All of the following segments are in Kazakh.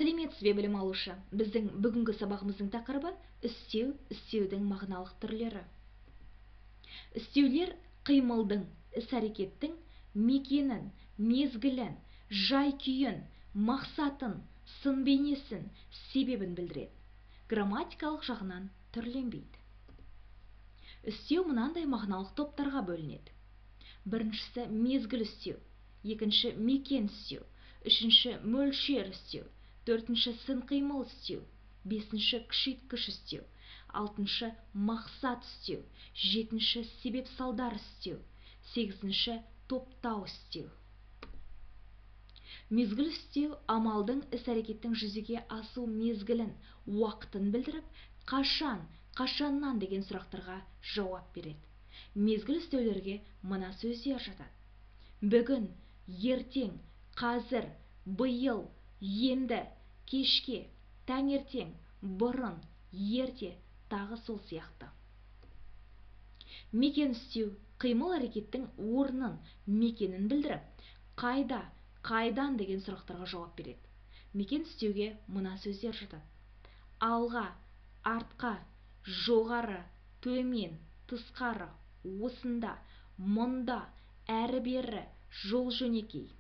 Сәлеметсіз бе білім алушы? Біздің бүгінгі сабағымыздың тақырыбы істеу, істеудің мағыналық түрлері. Істеулер қимылдың, іс-әрекеттің мекенін, мезгілін, жай-күйін, мақсатын, сын бейнесін, себебін білдіреді. Грамматикалық жағынан түрленбейді. Істеу мынандай мағыналық топтарға бөлінеді. Біріншісі мезгіл істеу, екінші мекен істеу, үшінші мөлшер істеу, төртінші сын қимыл істеу, бесінші күшейткіш істеу, алтыншы мақсат істеу, жетінші себеп салдар істеу, сегізінші топтау істеу. Мезгіл істеу амалдың, іс-әрекеттің жүзеге асу мезгілін, уақытын білдіріп, қашан, қашаннан деген сұрақтарға жауап береді. Мезгіл істеулерге мына сөздер жатады: бүгін, ертең, қазір, биыл, енді, кешке, таңертең, бұрын, ерте, тағы сол сияқты. Мекен істеу қимыл әрекеттің орнын, мекенін білдіріп, қайда, қайдан деген сұрақтарға жауап береді. Мекен істеуге мына сөздер жатады: алға, артқа, жоғары, төмен, тысқары, осында, мұнда, әрі-бері, жол-жөнекей.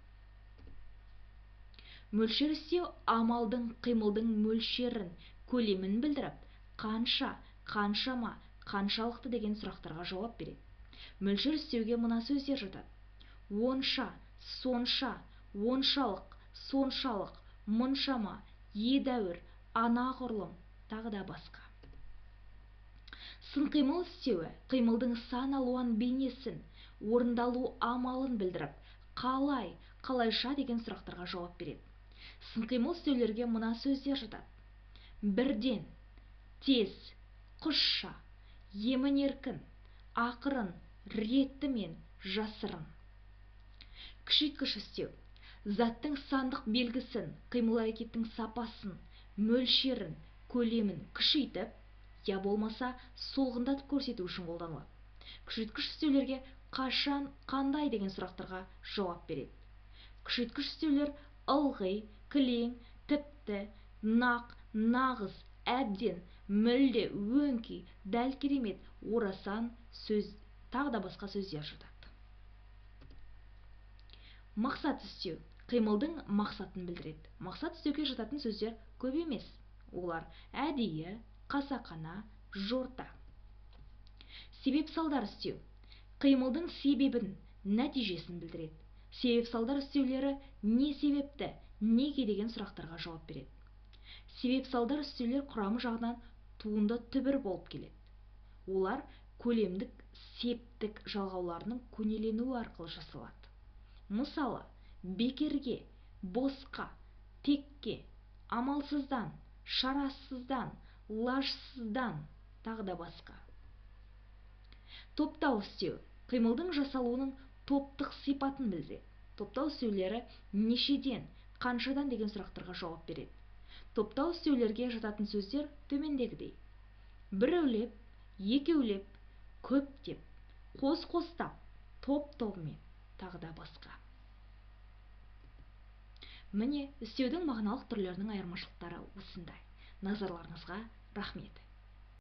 Мөлшер істеу амалдың, қимылдың мөлшерін, көлемін білдіріп, қанша, қаншама, қаншалықты деген сұрақтарға жауап береді. Мөлшер істеуге мына сөздер жатады: онша, сонша, оншалық, соншалық, мұншама, едәуір, анағұрлым, тағы да басқа. Сын қимыл істеуі қимылдың сан алуан бейнесін, орындалу амалын білдіріп, қалай, қалайша деген сұрақтарға жауап береді. Сын қимыл істеулерге мына сөздер жатады: бірден, тез, құсша, емін-еркін, ақырын, реттімен, жасырын. Күшейткіш істеу заттың сандық белгісін, қимыл әрекеттің сапасын, мөлшерін, көлемін күшейтіп, я болмаса солғындатып көрсету үшін қолданылады. Күшейткіш істеулерге қашан, қандай деген сұрақтарға жауап береді. Күшейткіш істеулер ылғи, кілең, тіпті, нақ, нағыз, әбден, мүлде, өңкей, дәл керемет, орасан, сөз, тағы да басқа сөздер жатады. Мақсат істеу қимылдың мақсатын білдіреді. Мақсат істеуге жататын сөздер көп емес. Олар әдейі, қасақана, жорта. Себеп салдар істеу қимылдың себебін, нәтижесін білдіреді. Себеп салдар істеулері не себепті, неге деген сұрақтарға жауап береді. Себеп салдар істеулер құрамы жағынан туынды түбір болып келеді. Олар көлемдік, септік жалғауларының көнеленуі арқылы жасалады. Мысалы, бекерге, босқа, текке, амалсыздан, шарасыздан, лажсыздан, тағы да басқа. Топтау істеу қимылдың жасалуының топтық сипатын білдіреді. Топтау істеулері нешеден, қаншадан деген сұрақтарға жауап береді. Топтау істеулерге жататын сөздер төмендегідей: біреулеп, екеулеп, көптеп, қос-қостап, топ-тобымен, тағы да басқа. Міне, істеудің мағыналық түрлерінің айырмашылықтары осындай. Назарларыңызға рахмет.